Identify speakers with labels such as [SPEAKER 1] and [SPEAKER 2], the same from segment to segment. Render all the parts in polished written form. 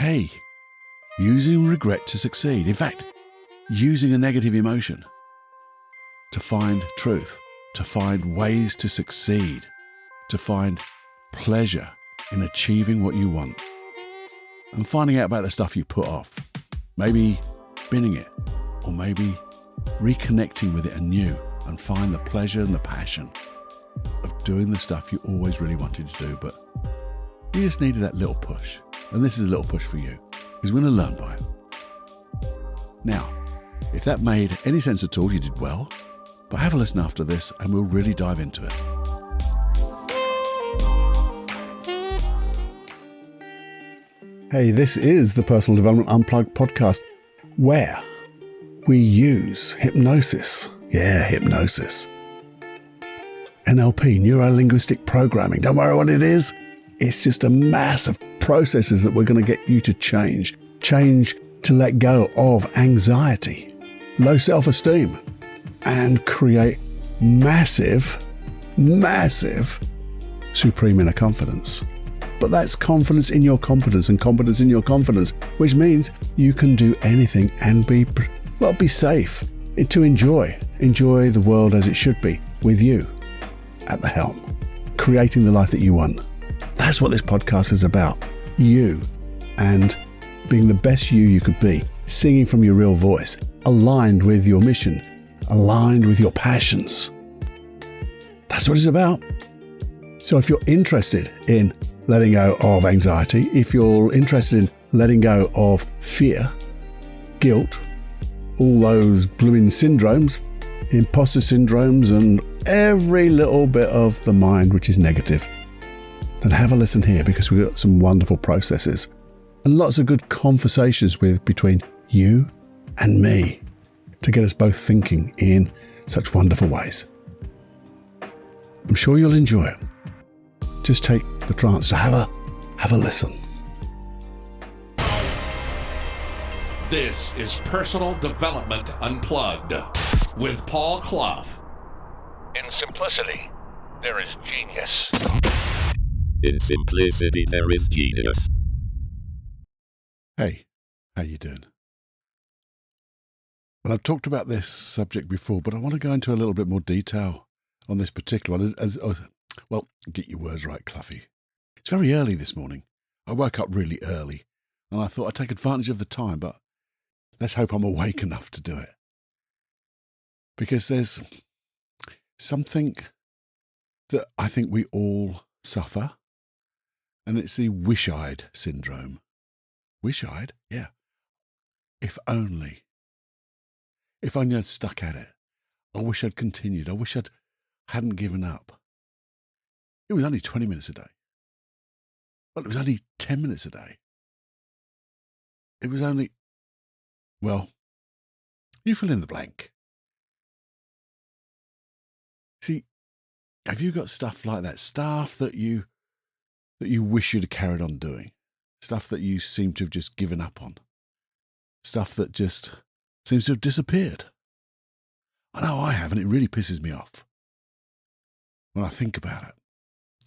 [SPEAKER 1] hey, using regret to succeed. In fact, using a negative emotion to find truth, to find ways to succeed, to find pleasure in achieving what you want, and finding out about the stuff you put off, maybe binning it, or maybe reconnecting with it anew and find the pleasure and the passion of doing the stuff you always really wanted to do, but you just needed that little push. And this is a little push for you, because we're going to learn by it. Now, if that made any sense at all, you did well, but have a listen after this and we'll really dive into it. Hey, this is the Personal Development Unplugged podcast, where we use hypnosis. Yeah, hypnosis. NLP, neuro-linguistic programming. Don't worry what it is. It's just a mass of processes that we're going to get you to change. Change to let go of anxiety, low self-esteem, and create massive supreme inner confidence. But that's confidence in your competence and competence in your confidence, which means you can do anything and be safe, to enjoy the world as it should be, with you at the helm, creating the life that you want. That's what this podcast is about. You, and being the best you could be, singing from your real voice, aligned with your mission, aligned with your passions. That's what it's about. So if you're interested in letting go of anxiety, if you're interested in letting go of fear, guilt, all those blooming syndromes, imposter syndromes, and every little bit of the mind which is negative, then have a listen here, because we've got some wonderful processes and lots of good conversations between you and me to get us both thinking in such wonderful ways. I'm sure you'll enjoy it. Just take the chance to have a listen.
[SPEAKER 2] This is Personal Development Unplugged with Paul Clough.
[SPEAKER 3] In simplicity, there is genius.
[SPEAKER 4] In simplicity, there is genius.
[SPEAKER 1] Hey, how you doing? Well, I've talked about this subject before, but I want to go into a little bit more detail on this particular one. Well, get your words right, Cluffy. It's very early this morning. I woke up really early, and I thought I'd take advantage of the time, but let's hope I'm awake enough to do it. Because there's something that I think we all suffer, and it's the wish-I'd syndrome. Wish-I'd? Yeah. If only I'd stuck at it. I wish I'd continued. I wish hadn't given up. It was only 20 minutes a day. Well, it was only 10 minutes a day. It was only, well, you fill in the blank. See, have you got stuff like that? Stuff that you wish you'd have carried on doing? Stuff that you seem to have just given up on? Stuff that just seems to have disappeared? I know I have, and it really pisses me off when I think about it.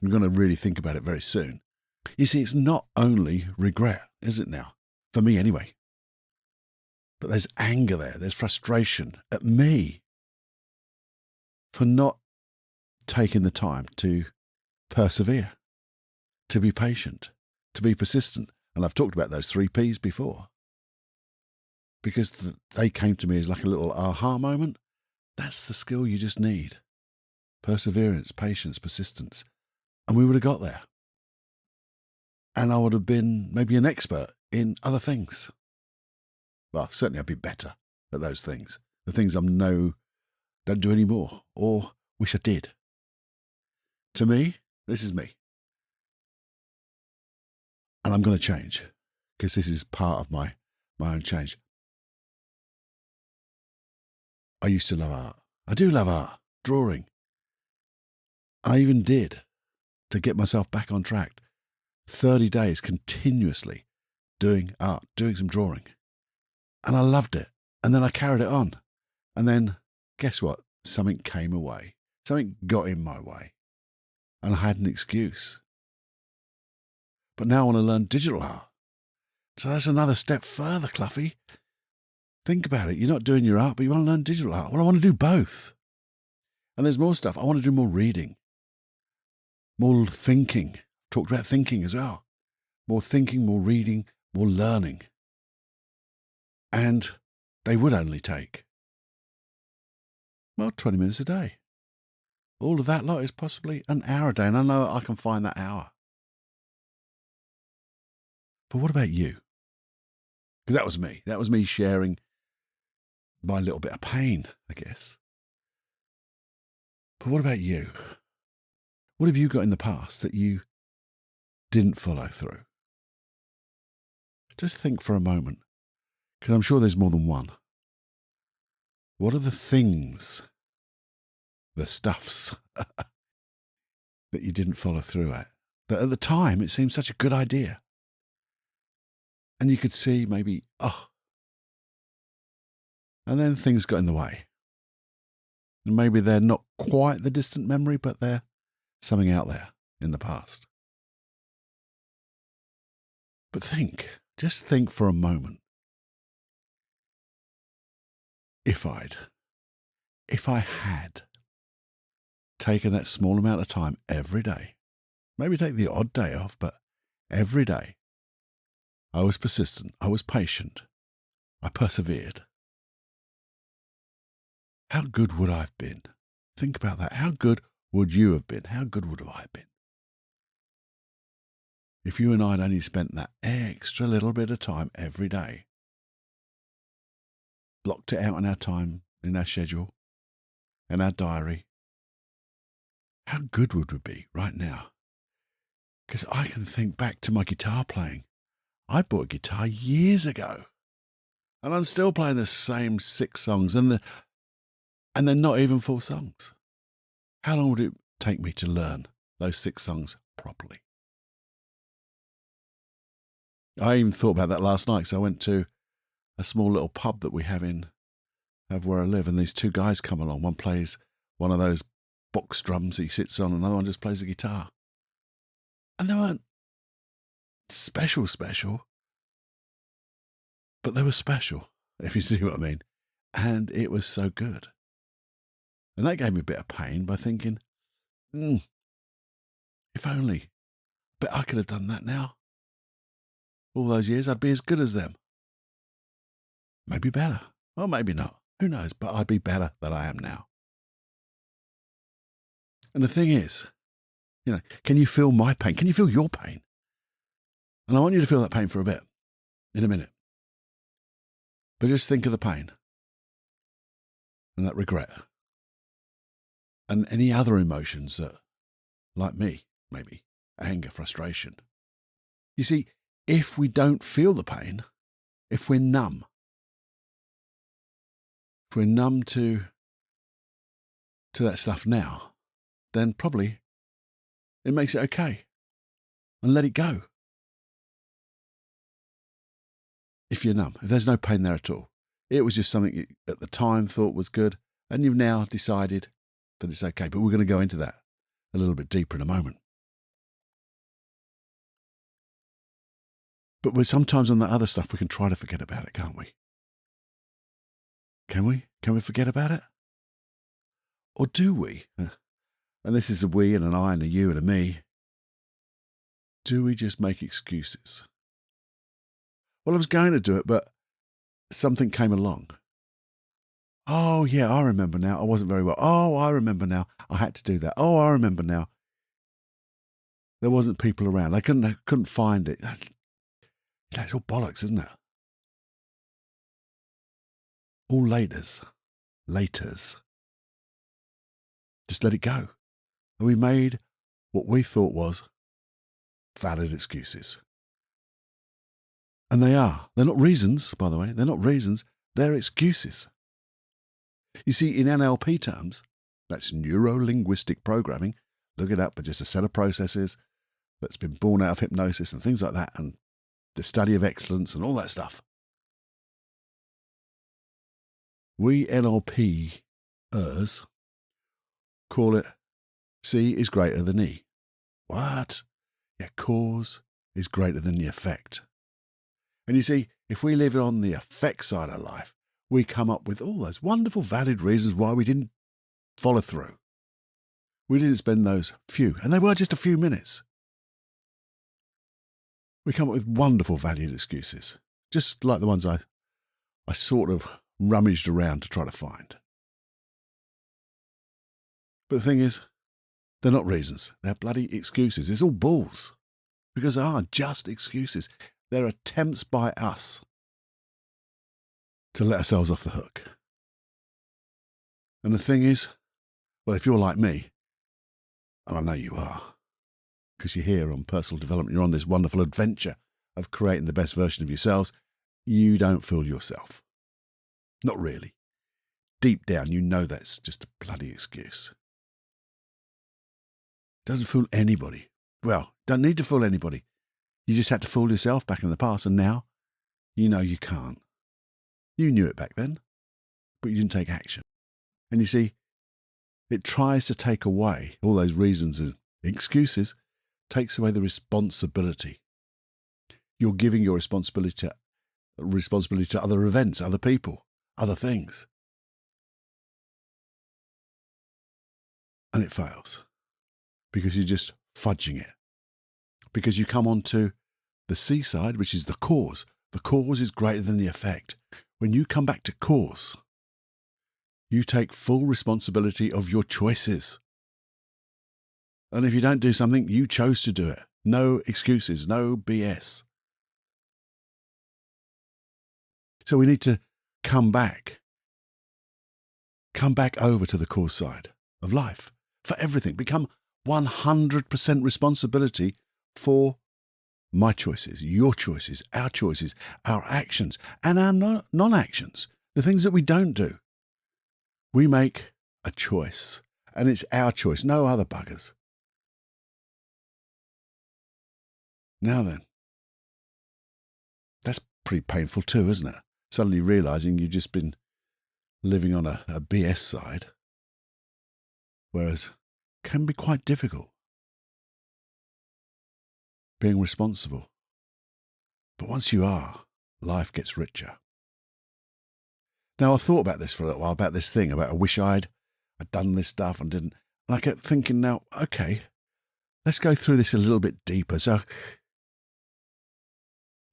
[SPEAKER 1] I'm going to really think about it very soon. You see, it's not only regret, is it now? For me anyway. But there's anger there. There's frustration at me for not taking the time to persevere, to be patient, to be persistent. And I've talked about those 3 Ps before, because they came to me as like a little aha moment. That's the skill you just need. Perseverance, patience, persistence. And we would have got there. And I would have been maybe an expert in other things. Well, certainly I'd be better at those things. The things I don't do anymore, or wish I did. To me, this is me. And I'm going to change, because this is part of my own change. I used to love art. I do love art, drawing. I even did, to get myself back on track, 30 days continuously doing art, doing some drawing. And I loved it. And then I carried it on. And then, guess what? Something came away. Something got in my way. And I had an excuse. But now I want to learn digital art, So that's another step further, Cluffy. Think about it. You're not doing your art, but you want to learn digital art. Well, I want to do both. And there's more stuff. I want to do more reading, more thinking. Talked about thinking as well. More thinking, more reading, more learning. And they would only take, well, 20 minutes a day. All of that lot is possibly an hour a day. And I know I can find that hour. But what about you? Because that was me. That was me sharing my little bit of pain, I guess. But what about you? What have you got in the past that you didn't follow through? Just think for a moment, because I'm sure there's more than one. What are the things, the stuffs, that you didn't follow through at? That at the time it seemed such a good idea. And you could see maybe, and then things got in the way. And maybe they're not quite the distant memory, but they're something out there in the past. But just think for a moment. If I had taken that small amount of time every day, maybe take the odd day off, but every day, I was persistent, I was patient, I persevered. How good would I have been? Think about that. How good would you have been? How good would I have been? If you and I had only spent that extra little bit of time every day, blocked it out in our time, in our schedule, in our diary, how good would we be right now? Because I can think back to my guitar playing. I bought a guitar years ago, and I'm still playing the same 6 songs, and they're not even full songs. How long would it take me to learn those 6 songs properly? I even thought about that last night, because I went to a small little pub that we have where I live, and these 2 guys come along. One plays one of those box drums he sits on, another one just plays the guitar. And they weren't special, but they were special, if you see what I mean. And it was so good. And that gave me a bit of pain by thinking, if only. But I could have done that now. All those years, I'd be as good as them. Maybe better. Or maybe not. Who knows? But I'd be better than I am now. And the thing is, can you feel my pain? Can you feel your pain? And I want you to feel that pain for a bit, in a minute. But just think of the pain and that regret and any other emotions that, like me, maybe anger, frustration. You see, if we don't feel the pain, if we're numb to that stuff now, then probably it makes it okay and let it go. If you're numb, if there's no pain there at all, it was just something you at the time thought was good, and you've now decided that it's okay. But we're going to go into that a little bit deeper in a moment. But sometimes on the other stuff, we can try to forget about it, can't we? Can we? Can we forget about it? Or do we? And this is a we and an I and a you and a me. Do we just make excuses? Well, I was going to do it, but something came along. Oh, yeah, I remember now. I wasn't very well. Oh, I remember now. I had to do that. Oh, I remember now. There wasn't people around. I couldn't find it. That's all bollocks, isn't it? All laters. Just let it go. And we made what we thought was valid excuses. And they are. They're not reasons, by the way. They're not reasons. They're excuses. You see, in NLP terms, that's neuro-linguistic programming. Look it up, but just a set of processes that's been born out of hypnosis and things like that, and the study of excellence and all that stuff. We NLPers call it C is greater than E. What? Yeah, cause is greater than the effect. And you see, if we live on the effect side of life, we come up with all those wonderful, valid reasons why we didn't follow through. We didn't spend those few, and they were just a few minutes. We come up with wonderful, valued excuses, just like the ones I sort of rummaged around to try to find. But the thing is, they're not reasons. They're bloody excuses. It's all balls. Because they are just excuses. They're attempts by us to let ourselves off the hook. And the thing is, well, if you're like me, and I know you are, because you're here on personal development, you're on this wonderful adventure of creating the best version of yourselves, you don't fool yourself. Not really. Deep down, you know that's just a bloody excuse. Doesn't fool anybody. Well, don't need to fool anybody. You just had to fool yourself back in the past, and now you know you can't. You knew it back then, but you didn't take action. And you see, it tries to take away all those reasons and excuses, takes away the responsibility. You're giving your responsibility to other events, other people, other things. And it fails because you're just fudging it. Because you come on to the C side, which is the cause. The cause is greater than the effect. When you come back to cause, you take full responsibility of your choices. And if you don't do something, you chose to do it. No excuses, no BS. So we need to come back over to the cause side of life for everything. Become 100% responsibility for my choices, your choices, our actions, and our non-actions, the things that we don't do. We make a choice, and it's our choice, no other buggers. Now then, that's pretty painful too, isn't it? Suddenly realizing you've just been living on a BS side, whereas it can be quite difficult being responsible. But once you are, life gets richer. Now, I thought about this for a little while, about this thing, about I wish I'd done this stuff and didn't. And I kept thinking now, okay, let's go through this a little bit deeper. So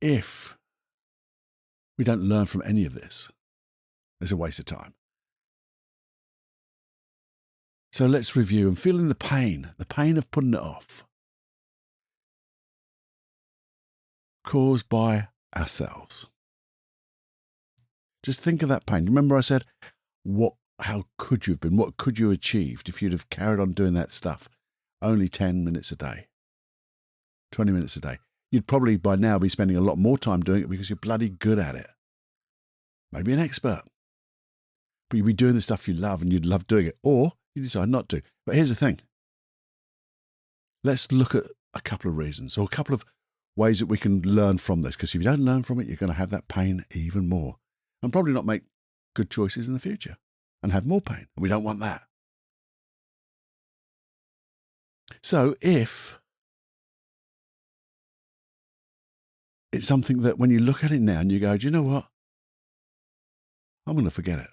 [SPEAKER 1] if we don't learn from any of this, it's a waste of time. So let's review and feeling the pain of putting it off, caused by ourselves. Just think of that pain. Remember I said, how could you have been? What could you have achieved if you'd have carried on doing that stuff only 10 minutes a day, 20 minutes a day? You'd probably by now be spending a lot more time doing it because you're bloody good at it. Maybe an expert. But you'd be doing the stuff you love and you'd love doing it. Or you decide not to. But here's the thing. Let's look at a couple of reasons or a couple of ways that we can learn from this. Because if you don't learn from it, you're going to have that pain even more. And probably not make good choices in the future and have more pain. And we don't want that. So if it's something that when you look at it now and you go, do you know what? I'm going to forget it.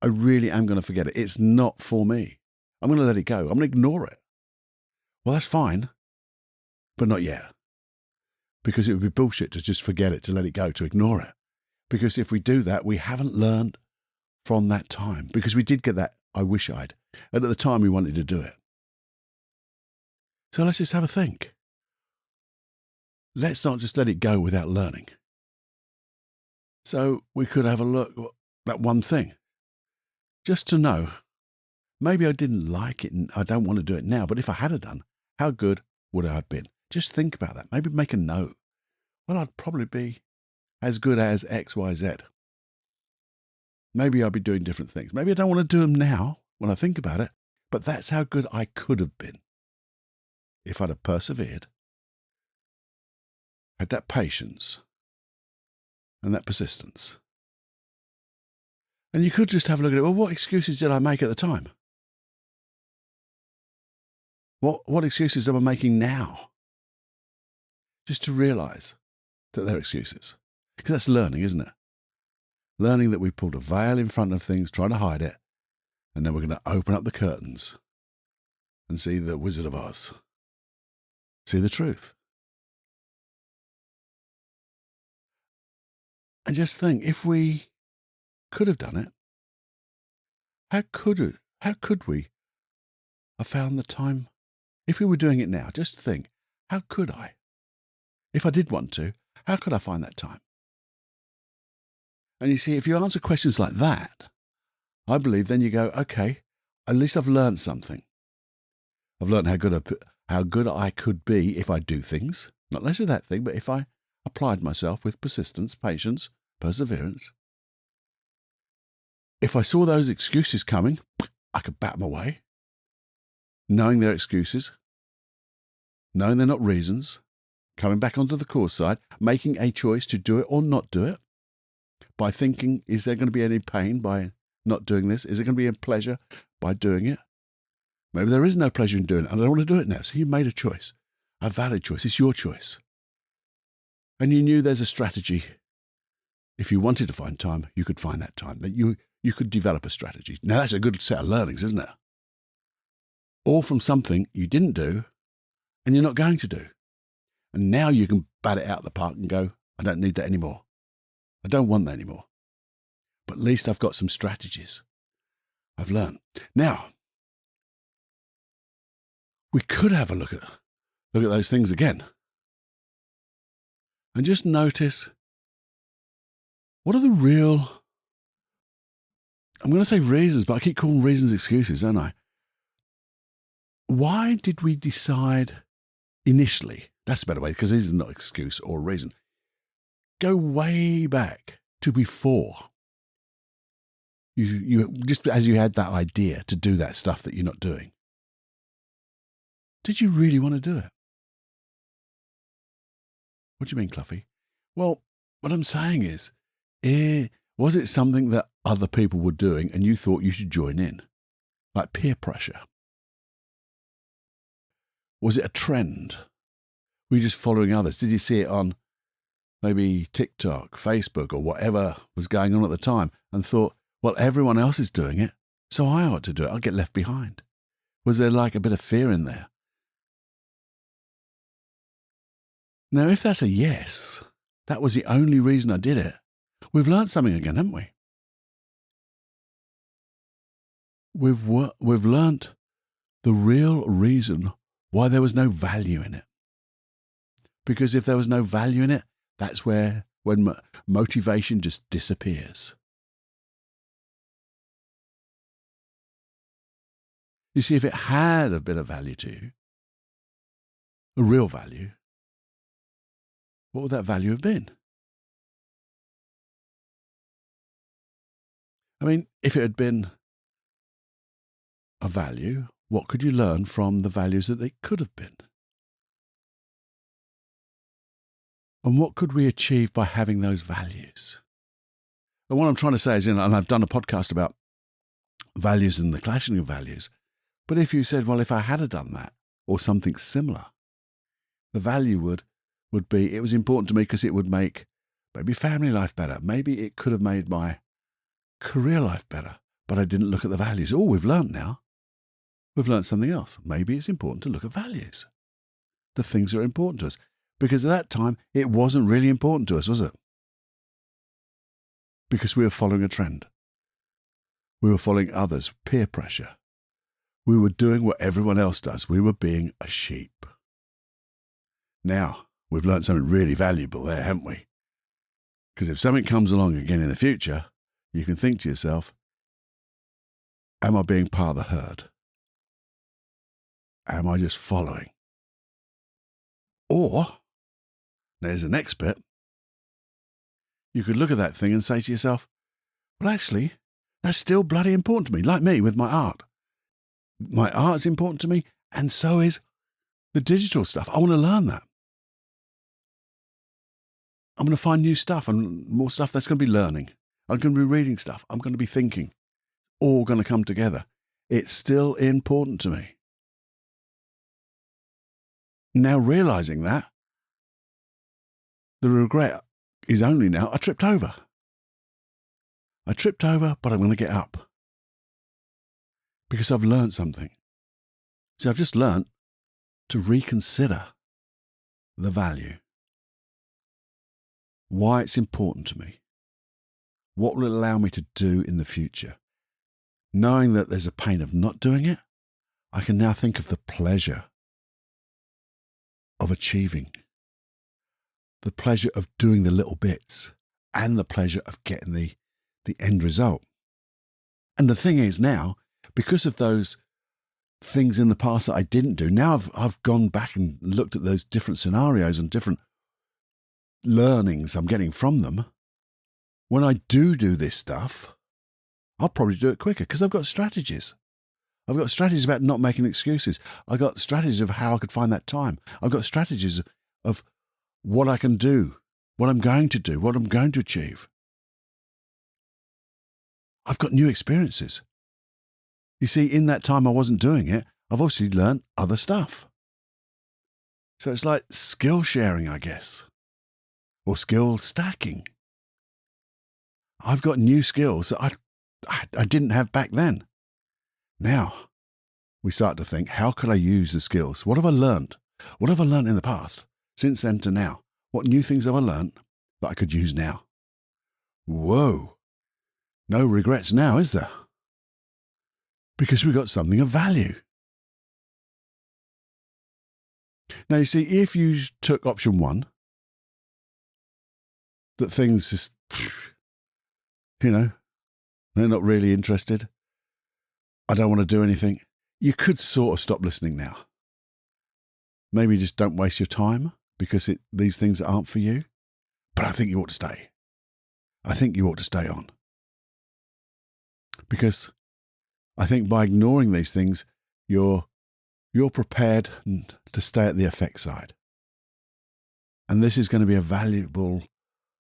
[SPEAKER 1] I really am going to forget it. It's not for me. I'm going to let it go. I'm going to ignore it. Well, that's fine, but not yet. Because it would be bullshit to just forget it, to let it go, to ignore it. Because if we do that, we haven't learned from that time. Because we did get that, I wish I'd. And at the time, we wanted to do it. So let's just have a think. Let's not just let it go without learning. So we could have a look at that one thing. Just to know, maybe I didn't like it and I don't want to do it now, but if I had done, how good would I have been? Just think about that. Maybe make a note. Well, I'd probably be as good as X, Y, Z. Maybe I'd be doing different things. Maybe I don't want to do them now when I think about it, but that's how good I could have been if I'd have persevered, had that patience and that persistence. And you could just have a look at it. Well, what excuses did I make at the time? What excuses am I making now? Just to realize that they're excuses. Because that's learning, isn't it? Learning that we pulled a veil in front of things, trying to hide it, and then we're going to open up the curtains and see the Wizard of Oz. See the truth. And just think, if we could have done it, how could we have found the time? If we were doing it now, just think, how could I? If I did want to, how could I find that time? And you see, if you answer questions like that, I believe then you go, okay, at least I've learned something. I've learned how good I could be if I do things, not necessarily that thing, but if I applied myself with persistence, patience, perseverance. If I saw those excuses coming, I could bat them away, knowing they're excuses, knowing they're not reasons, coming back onto the course side, making a choice to do it or not do it, by thinking, is there going to be any pain by not doing this? Is there going to be a pleasure by doing it? Maybe there is no pleasure in doing it, and I don't want to do it now. So you made a choice, a valid choice. It's your choice. And you knew there's a strategy. If you wanted to find time, you could find that time, that you could develop a strategy. Now, that's a good set of learnings, isn't it? All from something you didn't do and you're not going to do. And now you can bat it out of the park and go, I don't need that anymore. I don't want that anymore. But at least I've got some strategies. I've learned. Now, we could have a look at those things again and just notice, what are the real, I'm going to say reasons, but I keep calling reasons excuses, don't I? Why did we decide initially, that's a better way, because this is not an excuse or a reason, go way back to before you just as you had that idea to do that stuff that you're not doing. Did you really want to do it? What do you mean, Cluffy? Well, what I'm saying is, was it something that other people were doing and you thought you should join in? Like peer pressure? Was it a trend? Were you just following others? Did you see it on maybe TikTok, Facebook, or whatever was going on at the time and thought, well, everyone else is doing it, so I ought to do it. I'll get left behind. Was there like a bit of fear in there? Now, if that's a yes, that was the only reason I did it, we've learned something again, haven't we? We've learnt the real reason why there was no value in it. Because if there was no value in it, that's when motivation just disappears. You see, if it had a bit of value to you, a real value, what would that value have been? I mean, if it had been a value, what could you learn from the values that they could have been? And what could we achieve by having those values? And what I'm trying to say is, and I've done a podcast about values and the clashing of values, but if you said, well, if I had done that or something similar, the value would be, it was important to me because it would make maybe family life better. Maybe it could have made my career life better, but I didn't look at the values. Oh, we've learned now. We've learned something else. Maybe it's important to look at values, the things that are important to us. Because at that time, it wasn't really important to us, was it? Because we were following a trend. We were following others, peer pressure. We were doing what everyone else does. We were being a sheep. Now, we've learned something really valuable there, haven't we? Because if something comes along again in the future, you can think to yourself, am I being part of the herd? Am I just following? Or, there's the next bit, you could look at that thing and say to yourself, well, actually, that's still bloody important to me, like me with my art. My art's important to me, and so is the digital stuff. I want to learn that. I'm going to find new stuff and more stuff that's going to be learning. I'm going to be reading stuff. I'm going to be thinking. All going to come together. It's still important to me. Now realizing that, The regret is only now I tripped over. I tripped over, but I'm going to get up. Because I've learned something. So I've just learned to reconsider the value. Why it's important to me. What will it allow me to do in the future? Knowing that there's a pain of not doing it, I can now think of the pleasure of achieving, the pleasure of doing the little bits, and the pleasure of getting the end result. And the thing is now, because of those things in the past that I didn't do, now I've gone back and looked at those different scenarios and different learnings I'm getting from them. When I do this stuff, I'll probably do it quicker because I've got strategies. I've got strategies about not making excuses. I've got strategies of how I could find that time. I've got strategies of what I can do, what I'm going to do, what I'm going to achieve. I've got new experiences. You see, in that time I wasn't doing it, I've obviously learned other stuff. So it's like skill sharing, I guess, or skill stacking. I've got new skills that I didn't have back then. Now, we start to think, how could I use the skills? What have I learned? What have I learned in the past, since then to now? What new things have I learned that I could use now? Whoa, no regrets now, is there? Because we got something of value. Now, you see, if you took option one, that things just, they're not really interested. I don't want to do anything. You could sort of stop listening now. Maybe just don't waste your time because these things aren't for you. But I think you ought to stay. I think you ought to stay on. Because I think by ignoring these things, you're prepared to stay at the effect side. And this is going to be a valuable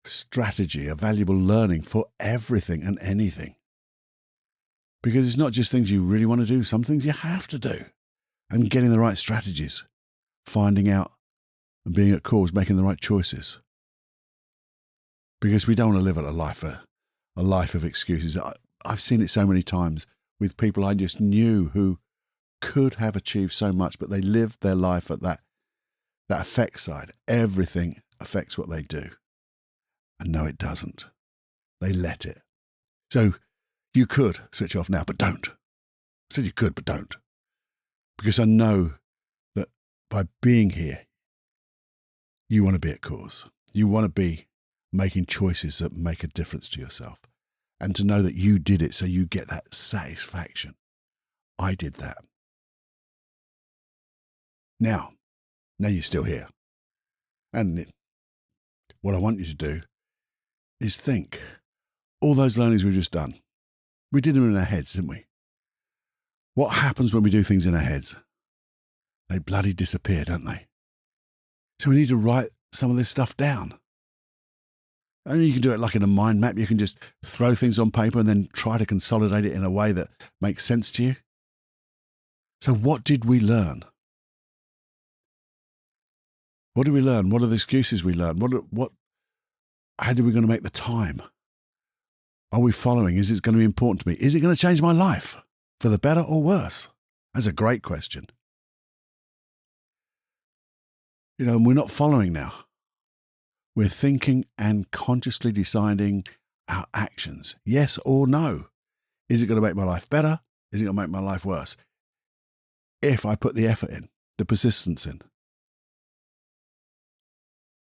[SPEAKER 1] strategy, a valuable learning for everything and anything. Because it's not just things you really want to do, some things you have to do. And getting the right strategies, finding out and being at cause, making the right choices. Because we don't want to live a life of excuses. I've seen it so many times with people I just knew who could have achieved so much, but they lived their life at that effect side. Everything affects what they do. And no, it doesn't. They let it. So you could switch off now, but don't. I said you could, but don't. Because I know that by being here, you want to be at cause. You want to be making choices that make a difference to yourself. And to know that you did it so you get that satisfaction. I did that. Now you're still here. And what I want you to do is think. All those learnings we've just done, we did them in our heads, didn't we? What happens when we do things in our heads? They bloody disappear, don't they? So we need to write some of this stuff down. And you can do it like in a mind map. You can just throw things on paper and then try to consolidate it in a way that makes sense to you. So what did we learn? What did we learn? What are the excuses we learned? How are we going to make the time? Are we following? Is it going to be important to me? Is it going to change my life for the better or worse? That's a great question. And we're not following now. We're thinking and consciously deciding our actions. Yes or no. Is it going to make my life better? Is it going to make my life worse? If I put the effort in, the persistence in,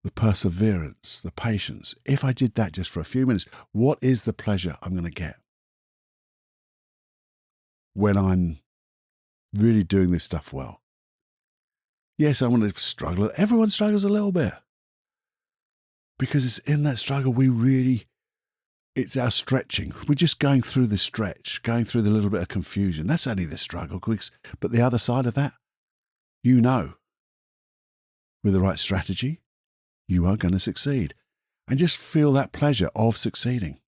[SPEAKER 1] the perseverance, the patience, if I did that just for a few minutes, what is the pleasure I'm going to get when I'm really doing this stuff well? Yes, I want to struggle. Everyone struggles a little bit. Because it's in that struggle it's our stretching. We're just going through the stretch, going through the little bit of confusion. That's only the struggle. But the other side of that, with the right strategy, you are going to succeed. And just feel that pleasure of succeeding.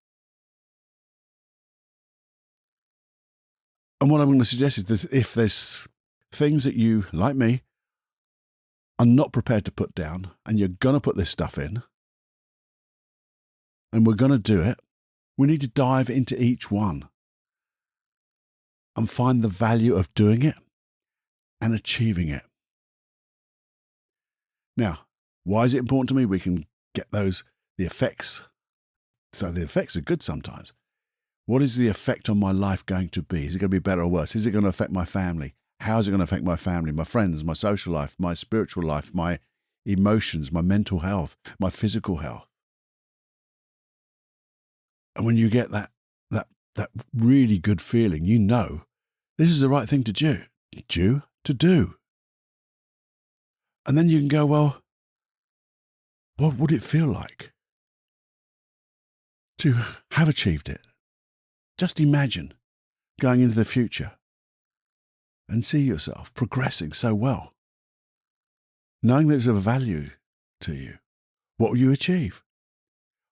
[SPEAKER 1] And what I'm going to suggest is that if there's things that you, like me, are not prepared to put down, and you're going to put this stuff in, and we're going to do it, we need to dive into each one and find the value of doing it and achieving it. Now, why is it important to me? We can get the effects. So the effects are good sometimes. What is the effect on my life going to be? Is it going to be better or worse? Is it going to affect my family? How is it going to affect my family, my friends, my social life, my spiritual life, my emotions, my mental health, my physical health? And when you get that really good feeling, you know this is the right thing to do. And then you can go, well, what would it feel like to have achieved it? Just imagine going into the future and see yourself progressing so well, knowing there's a value to you. What will you achieve?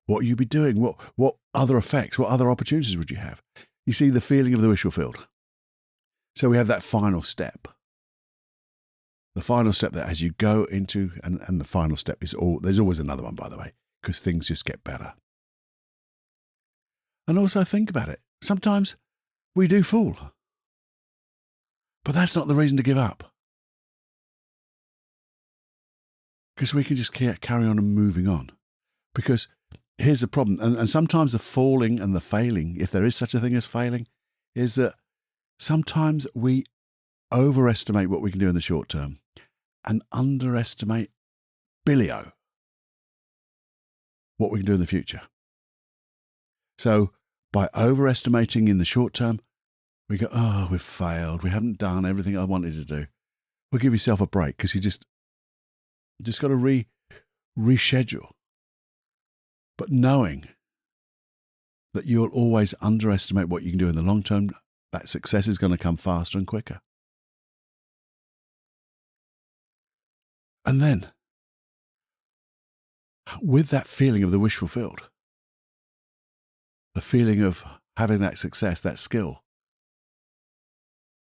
[SPEAKER 1] What will you be doing? What other effects, what other opportunities would you have? You see the feeling of the wish fulfilled. So we have that final step. The final step that as you go into, and the final step is there's always another one, by the way, because things just get better. And also think about it. Sometimes we do fall. But that's not the reason to give up. Because we can just carry on and moving on. Because here's the problem. And sometimes the falling and the failing, if there is such a thing as failing, is that sometimes we overestimate what we can do in the short term and underestimate billio what we can do in the future. So by overestimating in the short term, we go, oh, we've failed. We haven't done everything I wanted to do. Well, give yourself a break because you just got to reschedule. But knowing that you'll always underestimate what you can do in the long term, that success is going to come faster and quicker. And then, with that feeling of the wish fulfilled, the feeling of having that success, that skill,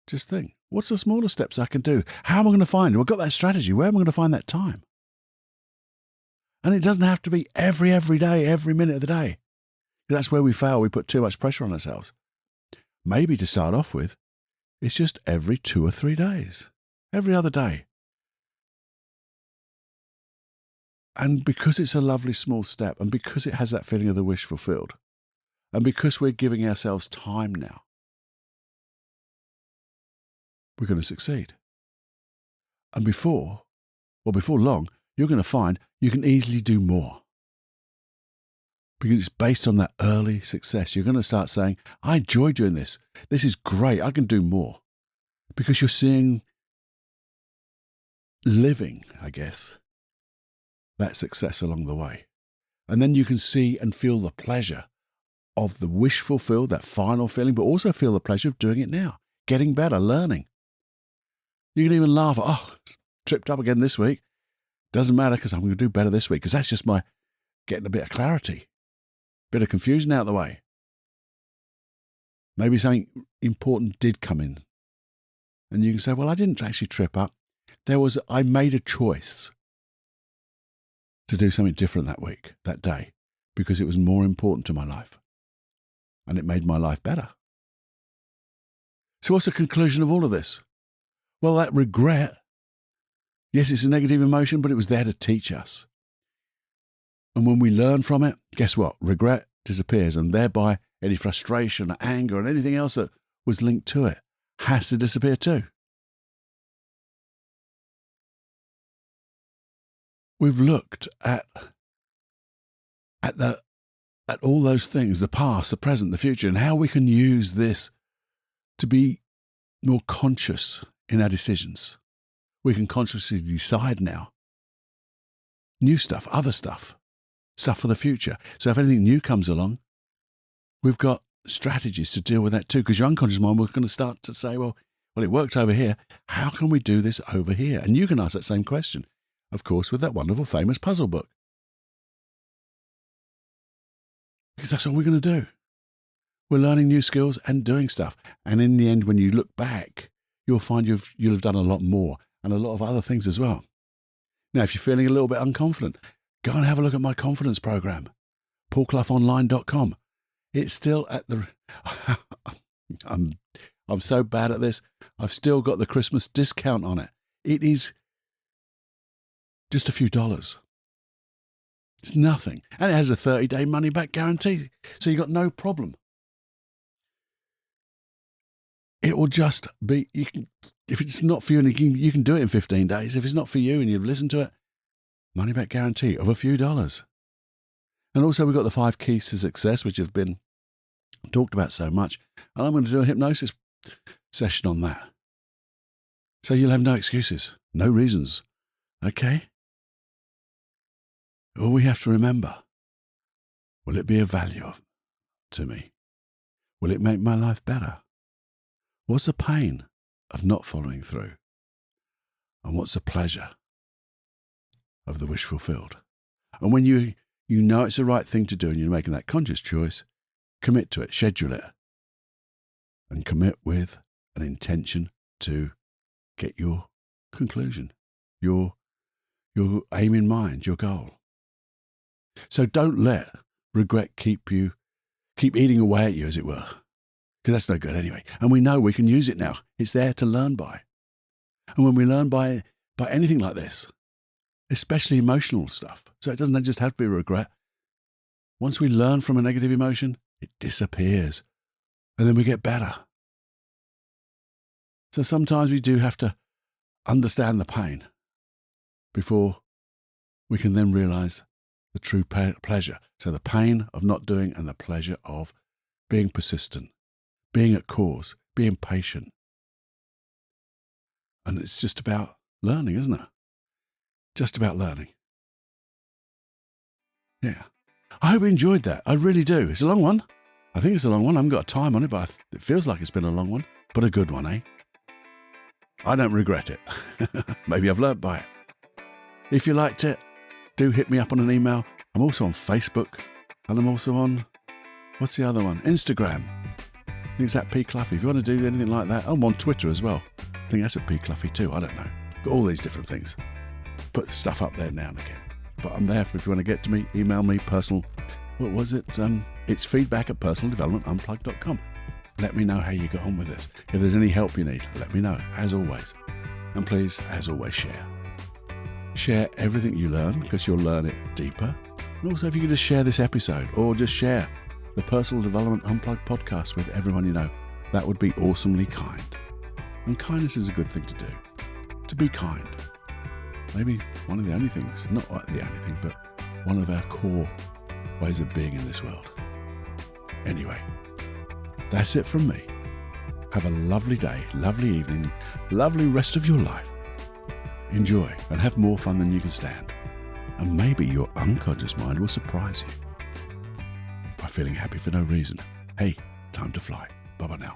[SPEAKER 1] just think, what's the smaller steps I can do? How am I going to find? I've got that strategy. Where am I going to find that time? And it doesn't have to be every day, every minute of the day. That's where we fail. We put too much pressure on ourselves. Maybe to start off with, it's just every 2 or 3 days, every other day. And because it's a lovely small step, and because it has that feeling of the wish fulfilled, and because we're giving ourselves time now, we're going to succeed. And before long, you're going to find you can easily do more. Because it's based on that early success. You're going to start saying, I enjoy doing this. This is great. I can do more. Because you're seeing, living, I guess, that success along the way. And then you can see and feel the pleasure of the wish fulfilled, that final feeling, but also feel the pleasure of doing it now, getting better, learning. You can even laugh at, tripped up again this week. Doesn't matter because I'm going to do better this week because that's just my getting a bit of clarity, bit of confusion out of the way. Maybe something important did come in. And you can say, well, I didn't actually trip up. I made a choice to do something different that week, that day, because it was more important to my life. And it made my life better. So what's the conclusion of all of this? Well, that regret, yes, it's a negative emotion, but it was there to teach us. And when we learn from it, guess what? Regret disappears, and thereby any frustration, anger, and anything else that was linked to it has to disappear too. We've looked at all those things, the past, the present, the future, and how we can use this to be more conscious in our decisions. We can consciously decide now. New stuff, other stuff for the future. So if anything new comes along, we've got strategies to deal with that too, because your unconscious mind, we're going to start to say, well, it worked over here. How can we do this over here? And you can ask that same question, of course, with that wonderful, famous puzzle book. Because that's all we're going to do. We're learning new skills and doing stuff. And in the end, when you look back, you'll find you'll have done a lot more and a lot of other things as well. Now, if you're feeling a little bit unconfident, go and have a look at my confidence program. paulcloughonline.com. It's still at the... I'm so bad at this. I've still got the Christmas discount on it. It is just a few dollars. It's nothing. And it has a 30-day money-back guarantee. So you've got no problem. It will just be... if it's not for you, and you can do it in 15 days. If it's not for you and you've listened to it, money-back guarantee of a few dollars. And also we've got the 5 keys to success, which have been talked about so much. And I'm going to do a hypnosis session on that. So you'll have no excuses, no reasons. Okay? All we have to remember, will it be of value to me? Will it make my life better? What's the pain of not following through? And what's the pleasure of the wish fulfilled? And when you know it's the right thing to do and you're making that conscious choice, commit to it, schedule it, and commit with an intention to get your conclusion, your aim in mind, your goal. So don't let regret keep eating away at you, as it were, because that's no good anyway. And we know we can use it now. It's there to learn by. And when we learn by anything like this, especially emotional stuff, so it doesn't just have to be regret. Once we learn from a negative emotion, it disappears. And then we get better. So sometimes we do have to understand the pain before we can then realize the true pleasure. So the pain of not doing and the pleasure of being persistent, being at cause, being patient. And it's just about learning, isn't it? Just about learning. Yeah. I hope you enjoyed that. I really do. It's a long one. I think it's a long one. I haven't got a time on it, but it feels like it's been a long one. But a good one, eh? I don't regret it. Maybe I've learnt by it. If you liked it, do hit me up on an email. I'm also on Facebook. And I'm also on, what's the other one? Instagram. I think it's at P. Cluffy. If you want to do anything like that, I'm on Twitter as well. I think that's at P. Cluffy too. I don't know. Got all these different things. Put stuff up there now and again. But I'm there if you want to get to me, email me, personal. What was it? It's feedback@personaldevelopmentunplugged.com. Let me know how you got on with this. If there's any help you need, let me know, as always. And please, as always, share. Share everything you learn, because you'll learn it deeper. And also, if you could just share this episode, or just share the Personal Development Unplugged podcast with everyone you know, that would be awesomely kind. And kindness is a good thing to do. To be kind. Maybe one of the only things, not the only thing, but one of our core ways of being in this world. Anyway, that's it from me. Have a lovely day, lovely evening, lovely rest of your life. Enjoy and have more fun than you can stand. And maybe your unconscious mind will surprise you by feeling happy for no reason. Hey, time to fly. Bye-bye now.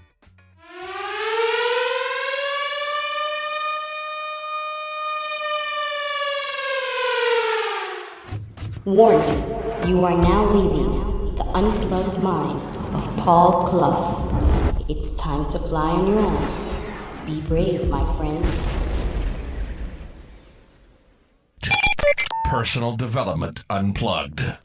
[SPEAKER 5] Warning, you are now leaving the unplugged mind of Paul Clough. It's time to fly on your own. Be brave, my friend.
[SPEAKER 2] Personal Development Unplugged.